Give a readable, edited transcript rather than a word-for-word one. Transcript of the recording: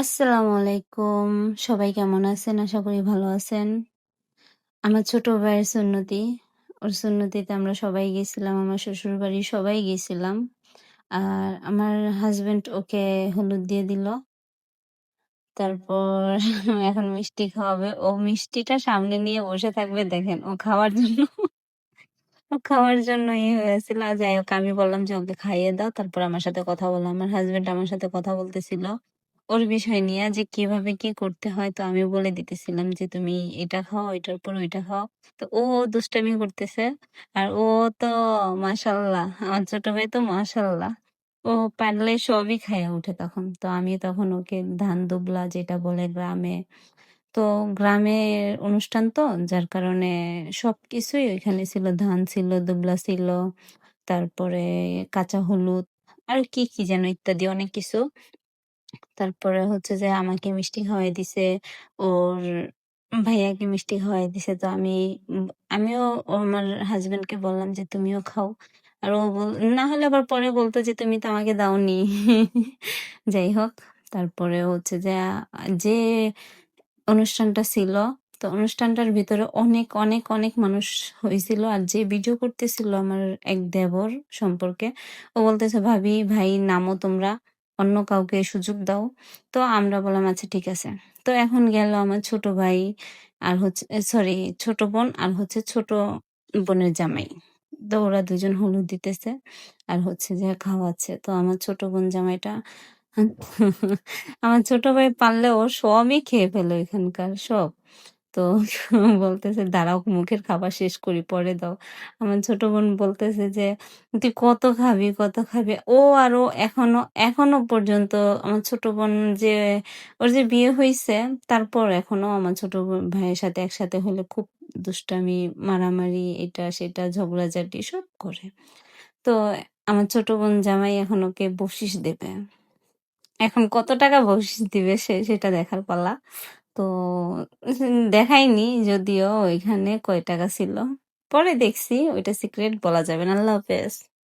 আসসালামু আলাইকুম। সবাই কেমন আছেন? আশা করি ভালো আছেন। আমার ছোট ভাইয়ের সুন্নতি। ওর সুন্নতিতে আমরা সবাই গেছিলাম। আমার শ্বশুরবাড়ির সবাই গেছিলাম। আর আমার হাসব্যান্ড ওকে হলুদ দিয়ে দিল। তারপর এখন মিষ্টি খাওয়াবে। ও মিষ্টিটা সামনে নিয়ে বসে থাকবে দেখেন। ও খাওয়ার জন্য হয়েছিল। যাই হোক আমি বললাম যে, "ওকে খাইয়ে দাও।" তারপর আমার সাথে কথা বললো। আমার হাসব্যান্ড আমার সাথে কথা বলতেছিল। ওর বিষয় নিয়ে যে কিভাবে কি করতে হয়। তো আমি বলে দিতেছিলাম যে, "তুমি এটা খাও, এটার পর ওইটা খাও।" তো ও দুষ্টামি করতেছে। আর ও তো মাশাআল্লাহ, আমার ছোট ভাই তো মাশাআল্লাহ। ও পারলে সবই খাইয়া উঠে তখন। তো আমি তখন ওকে ধান দুবলা যেটা বলে গ্রামে, তো গ্রামের অনুষ্ঠান তো যার কারণে সবকিছুই ওইখানে ছিল। ধান ছিল, দুবলা ছিল, তারপরে কাঁচা হলুদ আর কি যেন ইত্যাদি অনেক কিছু। তারপরে হচ্ছে যে আমাকে মিষ্টি খাওয়াই দিছে, ওর ভাইয়াকে মিষ্টি খাওয়াই দিছে। তো আমিও আমার হাসব্যান্ডকে বললাম যে তুমিও খাও। আর ও না হলে আবার পরে বলতো যে তুমি তো আমাকে দাওনি। যাই হোক, তারপরে হচ্ছে যে অনুষ্ঠানটা ছিল, তো অনুষ্ঠানটার ভিতরে অনেক মানুষ হইছিল। আর যে ভিডিও করতেছিল আমার এক দেবর সম্পর্কে, ও বলতেছে, "ভাবি, ভাই নামো তোমরা, অন্য কাউকে সুযোগ দাও।" তো আমরা বললাম, "আচ্ছা ঠিক আছে।" তো এখন গেল আমার ছোট ভাই আর হচ্ছে সরি ছোট বোন আর হচ্ছে ছোট বোনের জামাই। তো ওরা ২ জন হলুদ দিতেছে আর হচ্ছে যে খাওয়াচ্ছে। তো আমার ছোট বোন জামাইটা আমার ছোট ভাই পারলে ও সবই খেয়ে ফেলে এখানকার সব। তো বলতেছে, "দাঁড়াও মুখের খাবার শেষ করি পরে দাও।" আমার ছোট বোন বলতেছে যে, "তুই কত খাবি, কত খাবি?" ও আরো এখনো পর্যন্ত আমার ছোট বোন যে ওর যে বিয়ে হইছে তারপর এখনো আমার ছোট ভাইয়ের সাথে একসাথে হলে খুব দুষ্টামি, মারামারি, এটা সেটা ঝগড়াঝাটি সব করে। তো আমার ছোট বোন জামাই এখন ওকে বকশিশ দেবে। এখন কত টাকা বকশিশ দিবে সেটা দেখার পালা। তো দেখায়নি যদিও ওইখানে কয় টাকা ছিল। পরে দেখছি, ওইটা সিক্রেট বলা যাবে না। আল্লাহ হাফেজ।